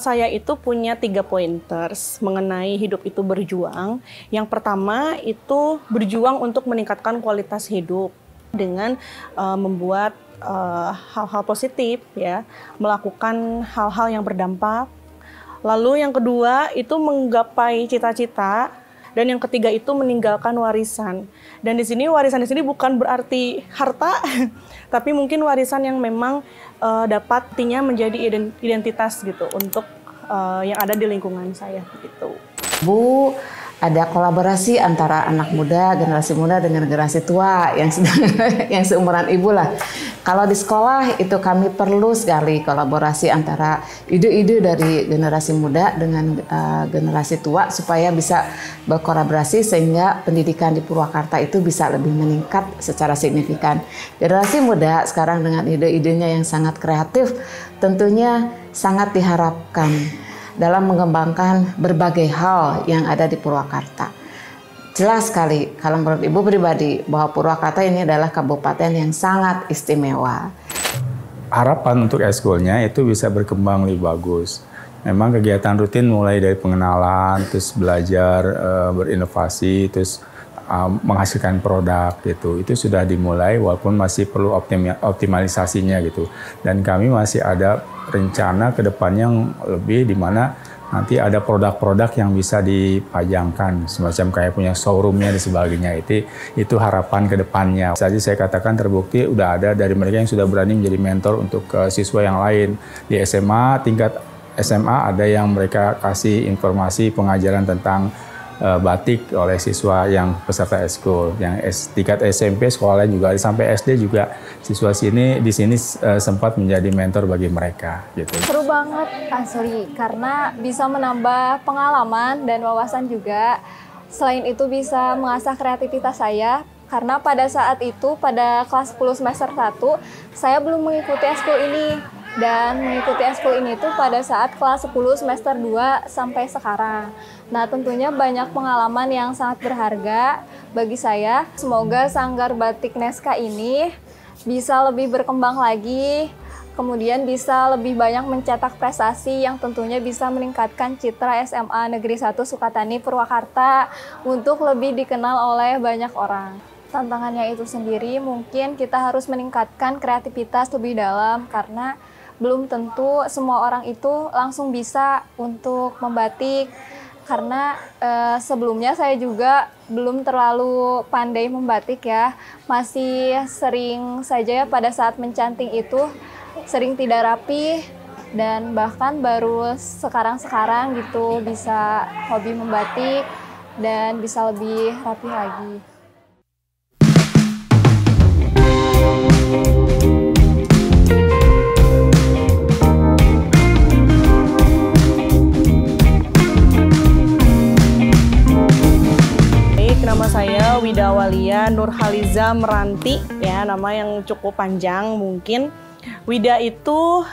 Saya itu punya 3 pointers mengenai hidup itu berjuang. Yang pertama itu berjuang untuk meningkatkan kualitas hidup dengan membuat hal-hal positif, ya, melakukan hal-hal yang berdampak. Lalu yang kedua itu menggapai cita-cita. Dan yang ketiga itu meninggalkan warisan. Dan di sini warisan di sini bukan berarti harta, tapi mungkin warisan yang memang dapat artinya menjadi identitas gitu untuk yang ada di lingkungan saya gitu. Bu, ada kolaborasi antara anak muda, generasi muda dengan generasi tua yang yang seumuran Ibu lah. Kalau di sekolah itu kami perlu sekali kolaborasi antara ide-ide dari generasi muda dengan generasi tua supaya bisa berkolaborasi sehingga pendidikan di Purwakarta itu bisa lebih meningkat secara signifikan. Generasi muda sekarang dengan ide-idenya yang sangat kreatif tentunya sangat diharapkan dalam mengembangkan berbagai hal yang ada di Purwakarta. Jelas sekali kalau menurut Ibu pribadi bahwa Purwakarta ini adalah kabupaten yang sangat istimewa. Harapan untuk eskulnya itu bisa berkembang lebih bagus. Memang kegiatan rutin mulai dari pengenalan, terus belajar berinovasi, terus menghasilkan produk gitu. Itu sudah dimulai walaupun masih perlu optimalisasinya gitu. Dan kami masih ada rencana ke depannya yang lebih di mana nanti ada produk-produk yang bisa dipajangkan, semacam kayak punya showroomnya dan sebagainya. Itu harapan ke depannya. Saja saya katakan terbukti udah ada dari mereka yang sudah berani menjadi mentor untuk siswa yang lain. Di SMA, tingkat SMA ada yang mereka kasih informasi pengajaran tentang batik oleh siswa yang peserta eskul. Yang tingkat SMP sekolah lain juga sampai SD juga siswa di sini sempat menjadi mentor bagi mereka gitu. Seru banget Kak Suri karena bisa menambah pengalaman dan wawasan juga. Selain itu bisa mengasah kreativitas saya karena pada saat itu pada kelas 10 semester 1 saya belum mengikuti eskul ini. Dan mengikuti eskul ini tuh pada saat kelas 10 semester 2 sampai sekarang. Nah tentunya banyak pengalaman yang sangat berharga bagi saya. Semoga Sanggar Batik Neska ini bisa lebih berkembang lagi, kemudian bisa lebih banyak mencetak prestasi yang tentunya bisa meningkatkan citra SMA Negeri 1 Sukatani Purwakarta untuk lebih dikenal oleh banyak orang. Tantangannya itu sendiri mungkin kita harus meningkatkan kreativitas lebih dalam karena belum tentu semua orang itu langsung bisa untuk membatik karena sebelumnya saya juga belum terlalu pandai membatik ya, masih sering saja pada saat mencanting itu sering tidak rapi dan bahkan baru sekarang gitu bisa hobi membatik dan bisa lebih rapi lagi. Nama saya Wida Awalia Nurhaliza Meranti, ya, nama yang cukup panjang mungkin. Wida itu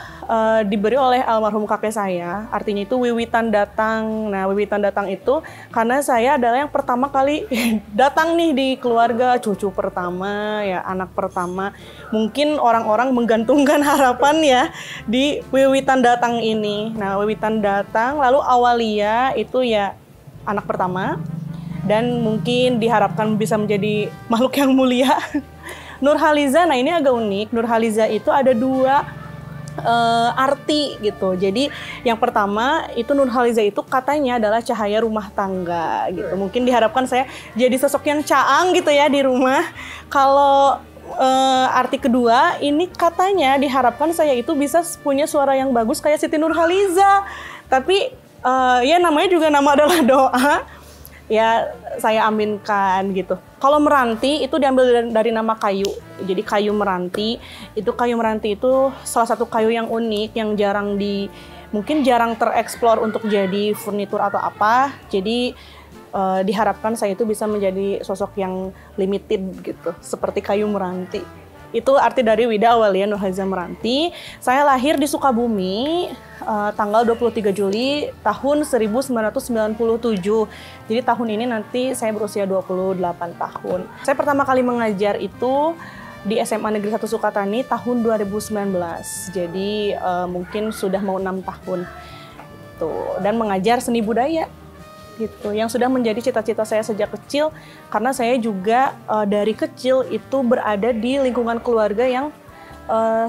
diberi oleh almarhum kakek saya, artinya itu wiwitan datang. Nah, wiwitan datang itu karena saya adalah yang pertama kali datang nih di keluarga, cucu pertama, ya, anak pertama. Mungkin orang-orang menggantungkan harapan ya di wiwitan datang ini. Nah, wiwitan datang, lalu Awalia itu ya anak pertama. Dan mungkin diharapkan bisa menjadi makhluk yang mulia. Nurhaliza, nah ini agak unik. Nurhaliza itu ada 2 arti gitu. Jadi yang pertama itu Nurhaliza itu katanya adalah cahaya rumah tangga gitu. Mungkin diharapkan saya jadi sosok yang caang gitu ya di rumah. Kalau arti kedua ini katanya diharapkan saya itu bisa punya suara yang bagus kayak Siti Nurhaliza. Tapi ya namanya juga nama adalah doa. Ya saya aminkan gitu. Kalau meranti itu diambil dari nama kayu. Jadi kayu meranti itu salah satu kayu yang unik yang mungkin jarang tereksplor untuk jadi furnitur atau apa. Jadi diharapkan saya itu bisa menjadi sosok yang limited gitu, seperti kayu meranti. Itu arti dari Wida Awalia Nurhaliza Meranti. Saya lahir di Sukabumi tanggal 23 Juli tahun 1997. Jadi tahun ini nanti saya berusia 28 tahun. Saya pertama kali mengajar itu di SMA Negeri 1 Sukatani tahun 2019. Jadi mungkin sudah mau 6 tahun. gitu, dan mengajar seni budaya gitu, yang sudah menjadi cita-cita saya sejak kecil, karena saya juga dari kecil itu berada di lingkungan keluarga yang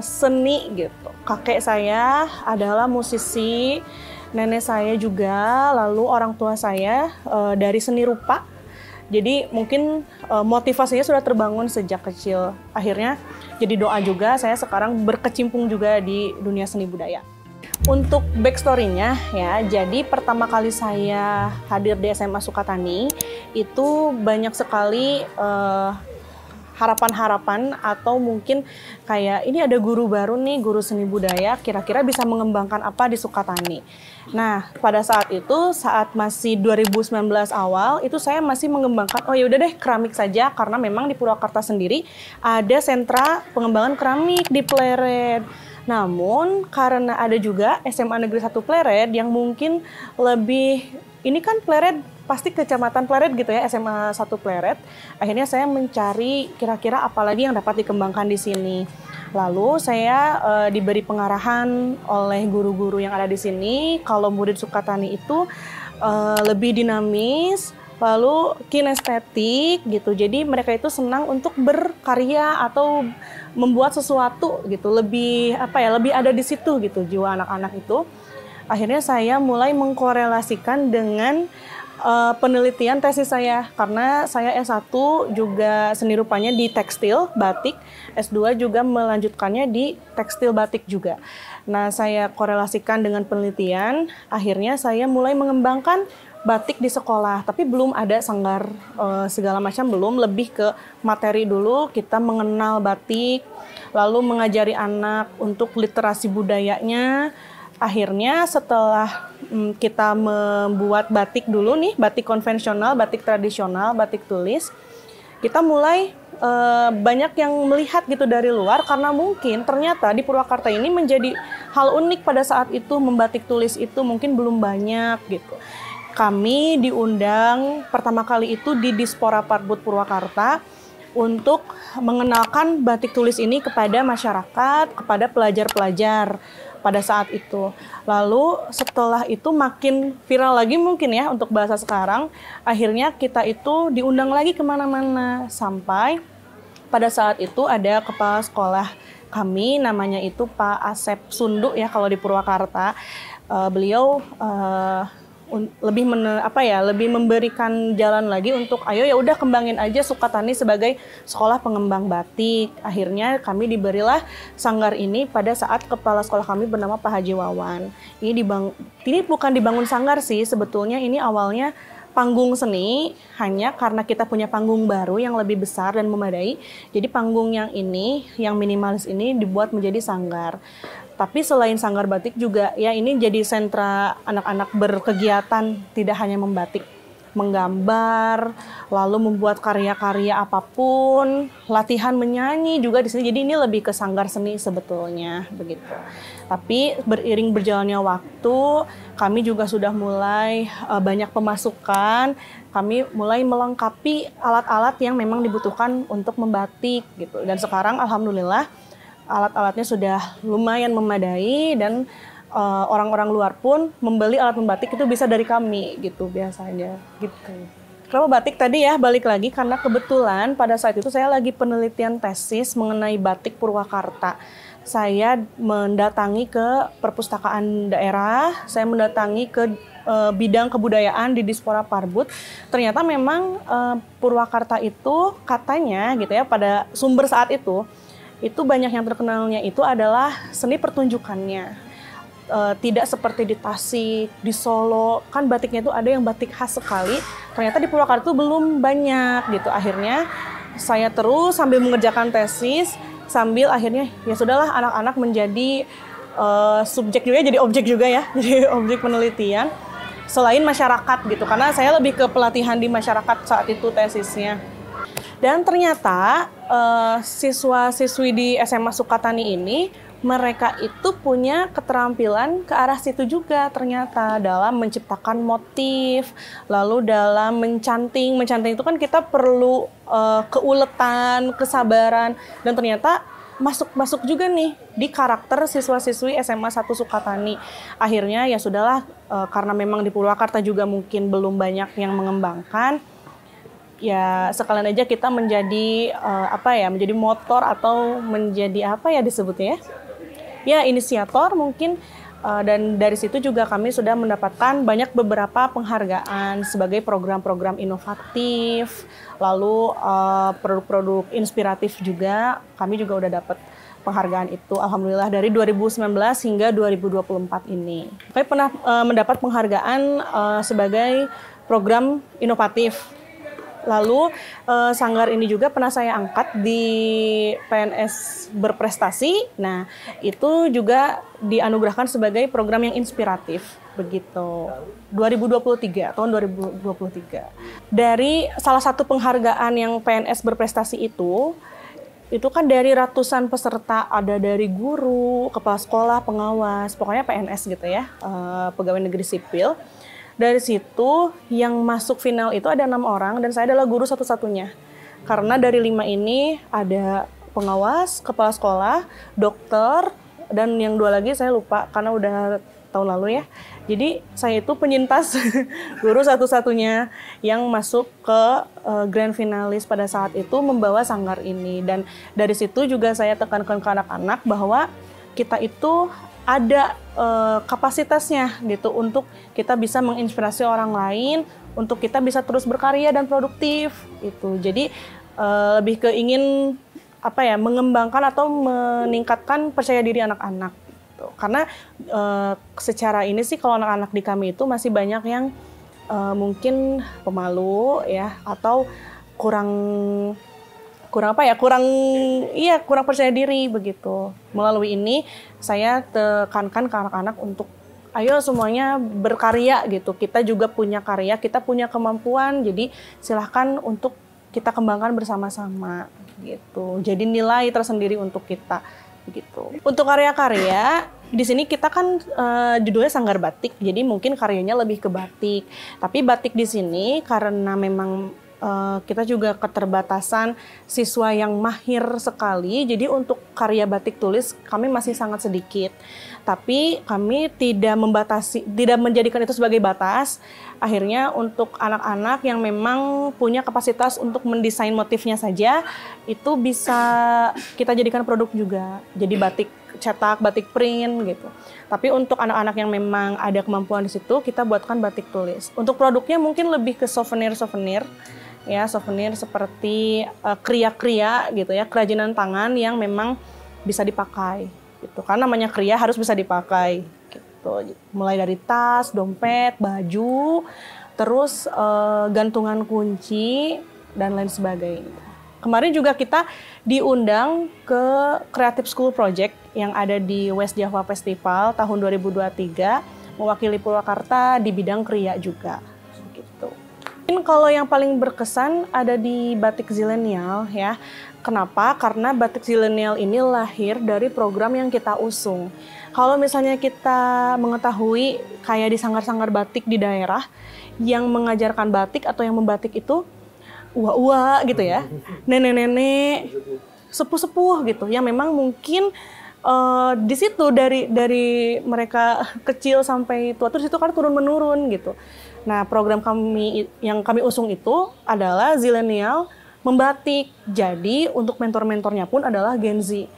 seni gitu. Kakek saya adalah musisi, nenek saya juga, lalu orang tua saya dari seni rupa. Jadi mungkin motivasinya sudah terbangun sejak kecil. Akhirnya jadi doa juga, saya sekarang berkecimpung juga di dunia seni budaya. Untuk backstory-nya ya, jadi pertama kali saya hadir di SMA Sukatani itu banyak sekali harapan-harapan, atau mungkin kayak ini ada guru baru nih, guru seni budaya, kira-kira bisa mengembangkan apa di Sukatani. Nah, pada saat itu, saat masih 2019 awal, itu saya masih mengembangkan, oh ya udah deh keramik saja, karena memang di Purwakarta sendiri ada sentra pengembangan keramik di Pleret. Namun, karena ada juga SMA Negeri 1 Pleret yang mungkin lebih, ini kan Pleret pasti kecamatan Pleret gitu ya, SMA 1 Pleret. Akhirnya saya mencari kira-kira apa lagi yang dapat dikembangkan di sini. Lalu saya diberi pengarahan oleh guru-guru yang ada di sini, kalau murid Sukatani itu lebih dinamis, lalu kinestetik gitu. Jadi mereka itu senang untuk berkarya atau membuat sesuatu gitu, lebih lebih ada di situ gitu jiwa anak-anak itu. Akhirnya saya mulai mengkorelasikan dengan penelitian tesis saya, karena saya S1 juga seni rupanya di tekstil batik, S2 juga melanjutkannya di tekstil batik juga. Nah, saya korelasikan dengan penelitian, akhirnya saya mulai mengembangkan batik di sekolah, tapi belum ada sanggar segala macam, belum, lebih ke materi dulu, kita mengenal batik, lalu mengajari anak untuk literasi budayanya. Akhirnya setelah kita membuat batik dulu nih, batik konvensional, batik tradisional, batik tulis, kita mulai banyak yang melihat gitu dari luar, karena mungkin ternyata di Purwakarta ini menjadi hal unik pada saat itu, membatik tulis itu mungkin belum banyak gitu. Kami diundang pertama kali itu di Dispora Parbud Purwakarta untuk mengenalkan batik tulis ini kepada masyarakat, kepada pelajar-pelajar pada saat itu. Lalu setelah itu makin viral lagi mungkin ya untuk bahasa sekarang, akhirnya kita itu diundang lagi kemana-mana, sampai pada saat itu ada kepala sekolah kami, namanya itu Pak Asep Sundu ya kalau di Purwakarta. Beliau lebih lebih memberikan jalan lagi untuk ayo ya udah kembangin aja Sukatani sebagai sekolah pengembang batik. Akhirnya kami diberilah sanggar ini pada saat kepala sekolah kami bernama Pak Haji Wawan. Ini bukan dibangun sanggar sih, sebetulnya ini awalnya panggung seni, hanya karena kita punya panggung baru yang lebih besar dan memadai, jadi panggung yang ini, yang minimalis ini dibuat menjadi sanggar. Tapi selain sanggar batik juga, ya ini jadi sentra anak-anak berkegiatan, tidak hanya membatik, menggambar, lalu membuat karya-karya apapun, latihan menyanyi juga di sini. Jadi ini lebih ke sanggar seni sebetulnya, begitu. Tapi beriring berjalannya waktu, kami juga sudah mulai banyak pemasukan, kami mulai melengkapi alat-alat yang memang dibutuhkan untuk membatik gitu. Dan sekarang alhamdulillah alat-alatnya sudah lumayan memadai, dan orang-orang luar pun membeli alat membatik itu bisa dari kami gitu biasanya gitu. Kalau batik tadi ya balik lagi, karena kebetulan pada saat itu saya lagi penelitian tesis mengenai batik Purwakarta. Saya mendatangi ke perpustakaan daerah, saya mendatangi ke bidang kebudayaan di Dispora Parbud. Ternyata memang Purwakarta itu katanya gitu ya, pada sumber saat itu banyak yang terkenalnya itu adalah seni pertunjukannya. Tidak seperti di Tasik, di Solo, kan batiknya itu ada yang batik khas sekali. Ternyata di Purwakarta itu belum banyak gitu. Akhirnya saya terus sambil mengerjakan tesis, sambil akhirnya ya sudahlah anak-anak menjadi subjek juga, jadi objek juga ya, jadi objek penelitian selain masyarakat gitu. Karena saya lebih ke pelatihan di masyarakat saat itu tesisnya. Dan ternyata siswa-siswi di SMA Sukatani ini, mereka itu punya keterampilan ke arah situ juga ternyata, dalam menciptakan motif, lalu dalam mencanting. Mencanting itu kan kita perlu keuletan, kesabaran, dan ternyata masuk juga nih di karakter siswa-siswi SMA 1 Sukatani. Akhirnya ya sudahlah, karena memang di Purwakarta juga mungkin belum banyak yang mengembangkan, ya sekalian aja kita menjadi menjadi motor atau menjadi disebutnya ya inisiator mungkin. Dan dari situ juga kami sudah mendapatkan beberapa penghargaan sebagai program-program inovatif, lalu produk-produk inspiratif juga. Kami juga udah dapat penghargaan itu, alhamdulillah, dari 2019 hingga 2024 ini. Kami pernah mendapat penghargaan sebagai program inovatif. Lalu sanggar ini juga pernah saya angkat di PNS berprestasi. Nah, itu juga dianugerahkan sebagai program yang inspiratif begitu. 2023, tahun 2023. Dari salah satu penghargaan yang PNS berprestasi itu kan dari ratusan peserta, ada dari guru, kepala sekolah, pengawas, pokoknya PNS gitu ya, pegawai negeri sipil. Dari situ yang masuk final itu ada 6 orang dan saya adalah guru satu-satunya. Karena dari 5 ini ada pengawas, kepala sekolah, dokter, dan yang 2 lagi saya lupa karena udah tahun lalu ya. Jadi saya itu penyintas guru satu-satunya yang masuk ke grand finalis pada saat itu membawa sanggar ini. Dan dari situ juga saya tekankan ke anak-anak bahwa kita itu ada kapasitasnya gitu untuk kita bisa menginspirasi orang lain, untuk kita bisa terus berkarya dan produktif itu. Jadi lebih ke ingin mengembangkan atau meningkatkan percaya diri anak-anak gitu. Karena secara ini sih kalau anak-anak di kami itu masih banyak yang mungkin pemalu ya, atau kurang percaya diri begitu. Melalui ini saya tekankan ke anak-anak untuk ayo semuanya berkarya gitu. Kita juga punya karya, kita punya kemampuan. Jadi silahkan untuk kita kembangkan bersama-sama gitu. Jadi nilai tersendiri untuk kita gitu. Untuk karya-karya di sini kita kan judulnya Sanggar Batik. Jadi mungkin karyanya lebih ke batik. Tapi batik di sini karena memang kita juga keterbatasan siswa yang mahir sekali, jadi untuk karya batik tulis kami masih sangat sedikit. Tapi kami tidak menjadikan itu sebagai batas. Akhirnya untuk anak-anak yang memang punya kapasitas untuk mendesain motifnya saja, itu bisa kita jadikan produk juga. Jadi batik cetak, batik print gitu. Tapi untuk anak-anak yang memang ada kemampuan di situ, kita buatkan batik tulis. Untuk produknya mungkin lebih ke souvenir ya, souvenir seperti kria-kria gitu ya, kerajinan tangan yang memang bisa dipakai gitu. Karena namanya kria harus bisa dipakai gitu. Mulai dari tas, dompet, baju, terus gantungan kunci dan lain sebagainya. Kemarin juga kita diundang ke Creative School Project yang ada di West Java Festival tahun 2023, mewakili Purwakarta di bidang kria juga. Kalau yang paling berkesan ada di batik zilenial ya. Kenapa? Karena batik zilenial ini lahir dari program yang kita usung. Kalau misalnya kita mengetahui kayak di sanggar-sanggar batik di daerah yang mengajarkan batik atau yang membatik itu uwa-uwa gitu ya, nenek-nenek, sepuh-sepuh gitu, yang memang mungkin di situ dari mereka kecil sampai tua terus itu kan turun-menurun gitu. Nah, program yang kami usung itu adalah Zilenial membatik. Jadi, untuk mentor-mentornya pun adalah Gen Z.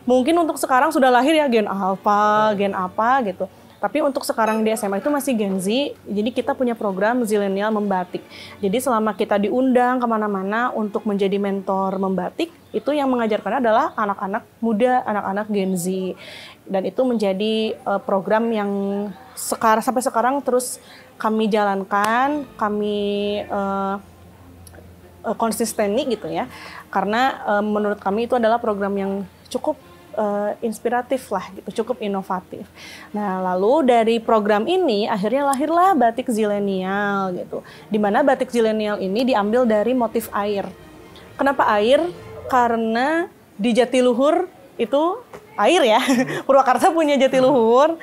Mungkin untuk sekarang sudah lahir ya Gen Alpha, Gen apa gitu. Tapi untuk sekarang di SMA itu masih Gen Z. Jadi kita punya program Zilenial membatik. Jadi selama kita diundang kemana-mana untuk menjadi mentor membatik, itu yang mengajarkan adalah anak-anak muda, anak-anak Gen Z. Dan itu menjadi program yang sampai sekarang terus kami jalankan, kami konsisteni gitu ya. Karena menurut kami itu adalah program yang cukup inspiratif lah gitu, cukup inovatif. Nah, lalu dari program ini akhirnya lahirlah batik zilenial gitu. Di mana batik zilenial ini diambil dari motif air. Kenapa air? Karena di Jatiluhur itu air ya. Purwakarta punya Jatiluhur,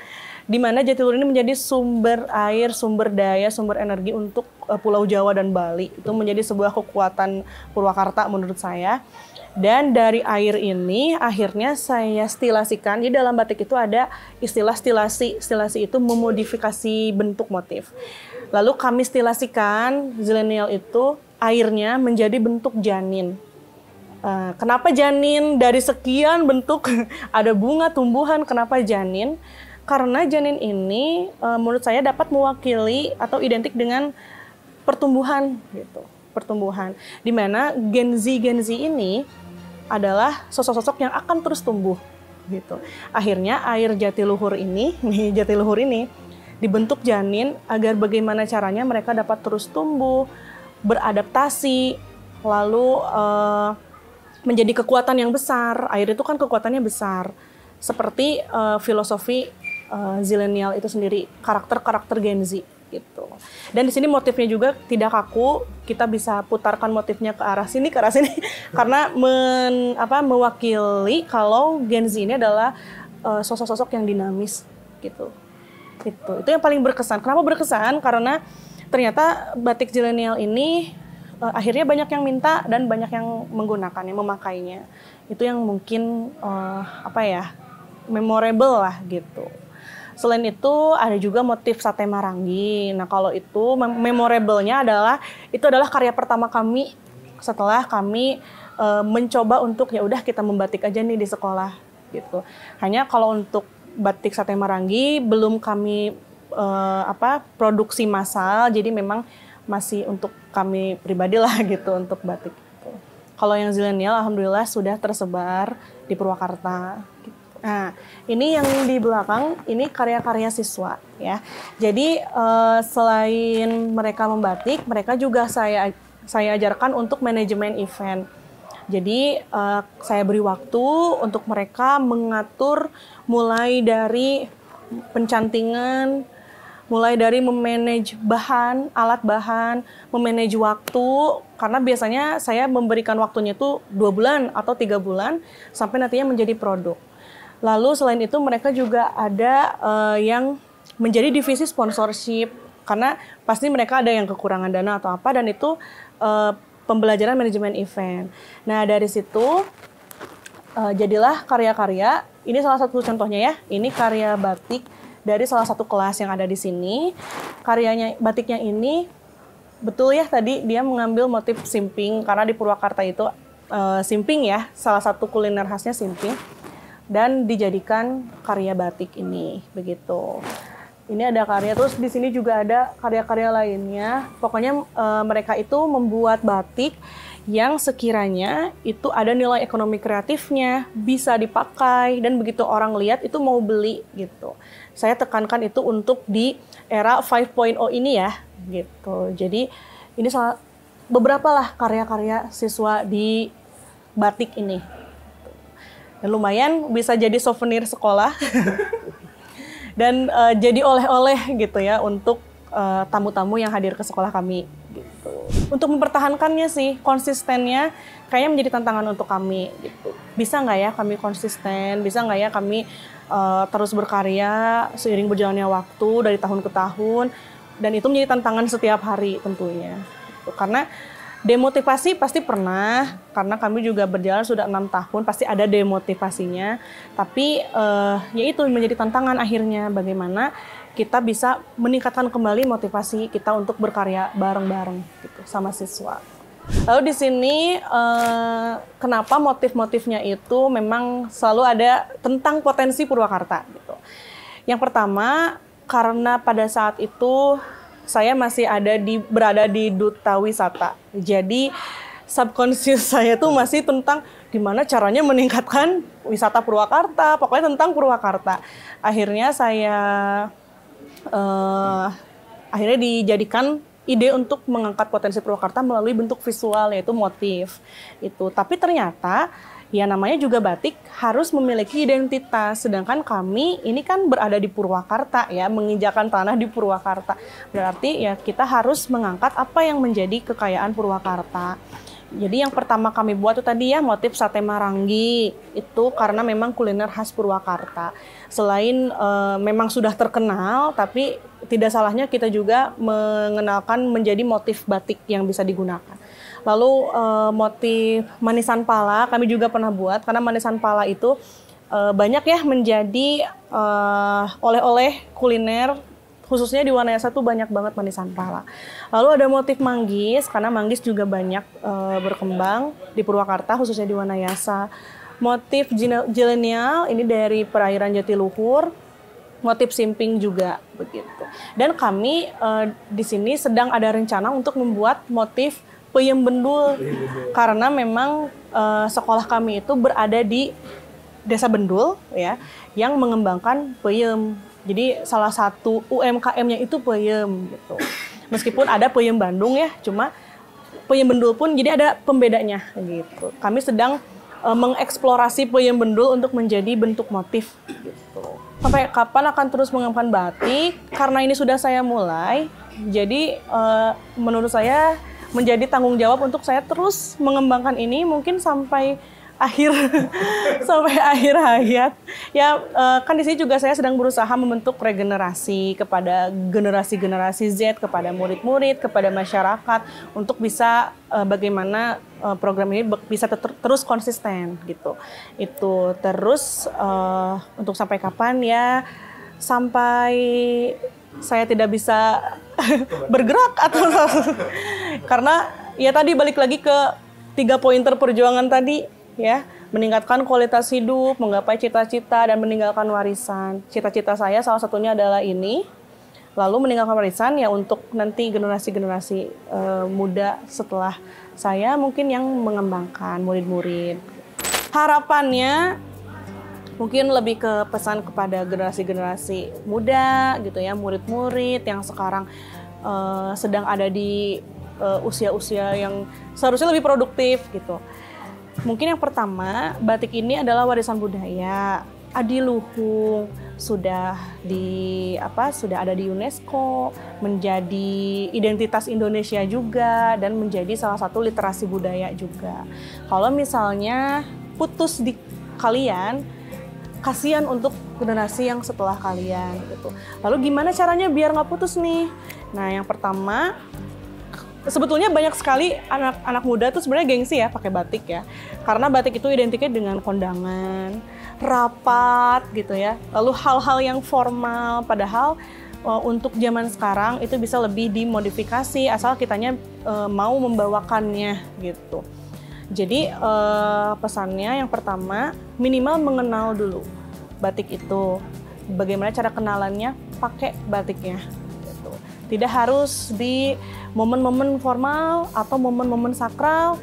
di mana Jatiluhur ini menjadi sumber air, sumber daya, sumber energi untuk Pulau Jawa dan Bali. Itu menjadi sebuah kekuatan Purwakarta menurut saya. Dan dari air ini akhirnya saya stilasikan. Jadi dalam batik itu ada istilah stilasi. Stilasi itu memodifikasi bentuk motif. Lalu kami stilasikan zilenial itu airnya menjadi bentuk janin. Kenapa janin? Dari sekian bentuk ada bunga, tumbuhan, kenapa janin? Karena janin ini menurut saya dapat mewakili atau identik dengan pertumbuhan gitu. Pertumbuhan. Di mana Gen Z ini adalah sosok-sosok yang akan terus tumbuh gitu. Akhirnya air jatiluhur ini dibentuk janin agar bagaimana caranya mereka dapat terus tumbuh, beradaptasi, lalu menjadi kekuatan yang besar. Air itu kan kekuatannya besar. Seperti filosofi zilenial itu sendiri, karakter Gen Z gitu. Dan di sini motifnya juga tidak kaku, kita bisa putarkan motifnya ke arah sini karena mewakili kalau Gen Z ini adalah sosok-sosok yang dinamis gitu. Itu yang paling berkesan. Kenapa berkesan? Karena ternyata batik zilenial ini akhirnya banyak yang minta dan banyak yang menggunakannya, memakainya. Itu yang mungkin memorable lah gitu. Selain itu ada juga motif sate marangi. Nah kalau itu memorable-nya adalah karya pertama kami setelah kami mencoba untuk ya udah kita membatik aja nih di sekolah gitu. Hanya kalau untuk batik sate marangi belum kami produksi massal, jadi memang masih untuk kami pribadi lah gitu untuk batik itu. Kalau yang zilenial alhamdulillah sudah tersebar di Purwakarta gitu. Nah, ini yang di belakang, ini karya-karya siswa ya. Jadi selain mereka membatik, mereka juga saya ajarkan untuk manajemen event. Jadi saya beri waktu untuk mereka mengatur mulai dari pencantingan, mulai dari memanage bahan, alat bahan, memanage waktu, karena biasanya saya memberikan waktunya itu 2 bulan atau 3 bulan sampai nantinya menjadi produk. Lalu selain itu mereka juga ada yang menjadi divisi sponsorship, karena pasti mereka ada yang kekurangan dana atau apa, dan itu pembelajaran manajemen event. Nah dari situ jadilah karya-karya, ini salah satu contohnya ya, ini karya batik dari salah satu kelas yang ada di sini. Karyanya, batiknya ini, betul ya tadi dia mengambil motif simping, karena di Purwakarta itu simping ya, salah satu kuliner khasnya simping. Dan dijadikan karya batik ini, begitu. Ini ada karya, terus di sini juga ada karya-karya lainnya. Pokoknya mereka itu membuat batik yang sekiranya itu ada nilai ekonomi kreatifnya, bisa dipakai, dan begitu orang lihat itu mau beli gitu. Saya tekankan itu untuk di era 5.0 ini ya, gitu. Jadi ini beberapa lah karya-karya siswa di batik ini. Dan lumayan bisa jadi souvenir sekolah dan jadi oleh-oleh gitu ya untuk tamu-tamu yang hadir ke sekolah kami gitu. Untuk mempertahankannya sih, konsistennya kayaknya menjadi tantangan untuk kami gitu. Bisa nggak ya kami konsisten, bisa nggak ya kami terus berkarya seiring berjalannya waktu dari tahun ke tahun, dan itu menjadi tantangan setiap hari tentunya gitu. Karena demotivasi pasti pernah, karena kami juga berjalan sudah 6 tahun, pasti ada demotivasinya. Tapi ya itu menjadi tantangan akhirnya, bagaimana kita bisa meningkatkan kembali motivasi kita untuk berkarya bareng-bareng gitu sama siswa. Lalu di sini kenapa motif-motifnya itu memang selalu ada tentang potensi Purwakarta gitu. Yang pertama karena pada saat itu saya masih berada di duta wisata. Jadi subconscious saya tuh masih tentang gimana caranya meningkatkan wisata Purwakarta, pokoknya tentang Purwakarta. Akhirnya saya akhirnya dijadikan ide untuk mengangkat potensi Purwakarta melalui bentuk visual, yaitu motif. Tapi ternyata ya namanya juga batik harus memiliki identitas, sedangkan kami ini kan berada di Purwakarta ya, menginjakan tanah di Purwakarta. Berarti ya kita harus mengangkat apa yang menjadi kekayaan Purwakarta. Jadi yang pertama kami buat itu tadi ya motif sate marangi. Itu karena memang kuliner khas Purwakarta. Selain memang sudah terkenal, tapi tidak salahnya kita juga mengenalkan menjadi motif batik yang bisa digunakan. Lalu motif manisan pala kami juga pernah buat, karena manisan pala itu banyak ya menjadi oleh-oleh kuliner, khususnya di Wanayasa tuh banyak banget manisan pala. Lalu ada motif manggis, karena manggis juga banyak berkembang di Purwakarta, khususnya di Wanayasa. Motif zilenial ini dari perairan Jatiluhur, motif simping juga begitu. Dan kami di sini sedang ada rencana untuk membuat motif peyem bendul, karena memang sekolah kami itu berada di Desa Bendul ya, yang mengembangkan peyem. Jadi salah satu UMKM-nya itu peyem gitu. Meskipun ada peyem Bandung ya, cuma peyem Bendul pun jadi ada pembedanya gitu. Kami sedang mengeksplorasi peyem Bendul untuk menjadi bentuk motif gitu. Sampai kapan akan terus mengembangkan batik? Karena ini sudah saya mulai, jadi menurut saya menjadi tanggung jawab untuk saya terus mengembangkan ini mungkin sampai akhir hayat ya. Kan di sini juga saya sedang berusaha membentuk regenerasi kepada generasi Z, kepada murid-murid, kepada masyarakat untuk bisa bagaimana program ini bisa terus konsisten gitu. Itu terus untuk sampai kapan ya, sampai saya tidak bisa bergerak atau karena ya tadi balik lagi ke 3 pointer perjuangan tadi ya, meningkatkan kualitas hidup, menggapai cita-cita, dan meninggalkan warisan. Cita-cita saya salah satunya adalah ini. Lalu meninggalkan warisan ya untuk nanti generasi-generasi muda setelah saya mungkin yang mengembangkan murid-murid. Harapannya mungkin lebih ke pesan kepada generasi-generasi muda gitu ya, murid-murid yang sekarang sedang ada di usia-usia yang seharusnya lebih produktif gitu. Mungkin yang pertama, batik ini adalah warisan budaya. Adiluhung sudah ada di UNESCO, menjadi identitas Indonesia juga, dan menjadi salah satu literasi budaya juga. Kalau misalnya putus di kalian, kasihan untuk generasi yang setelah kalian gitu. Lalu gimana caranya biar nggak putus nih? Nah, yang pertama, sebetulnya banyak sekali anak muda tuh sebenarnya gengsi ya pakai batik ya. Karena batik itu identiknya dengan kondangan, rapat gitu ya. Lalu hal-hal yang formal, padahal untuk zaman sekarang itu bisa lebih dimodifikasi asal kitanya mau membawakannya gitu. Jadi pesannya yang pertama, minimal mengenal dulu batik itu. Bagaimana cara kenalannya? Pakai batiknya. Tidak harus di momen-momen formal atau momen-momen sakral.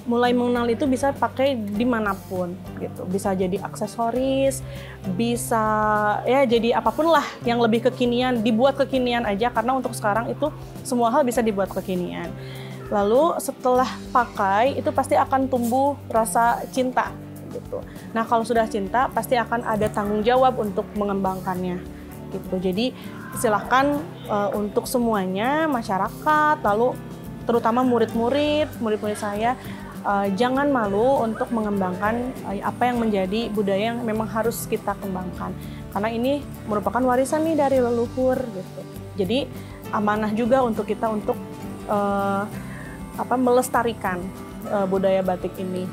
Mulai mengenal itu bisa pakai dimanapun gitu. Bisa jadi aksesoris, bisa ya jadi apapun lah yang lebih kekinian, dibuat kekinian aja, karena untuk sekarang itu semua hal bisa dibuat kekinian. Lalu setelah pakai itu pasti akan tumbuh rasa cinta gitu. Nah, kalau sudah cinta pasti akan ada tanggung jawab untuk mengembangkannya gitu. Jadi silahkan untuk semuanya, masyarakat, lalu terutama murid-murid saya, jangan malu untuk mengembangkan apa yang menjadi budaya yang memang harus kita kembangkan. Karena ini merupakan warisan nih dari leluhur gitu. Jadi amanah juga untuk kita untuk melestarikan budaya batik ini.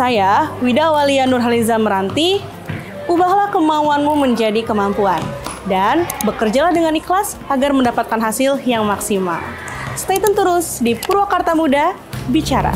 Saya, Wida Walia Nurhaliza Meranti, ubahlah kemauanmu menjadi kemampuan dan bekerjalah dengan ikhlas agar mendapatkan hasil yang maksimal. Stay tune terus di Purwakarta Muda Bicara.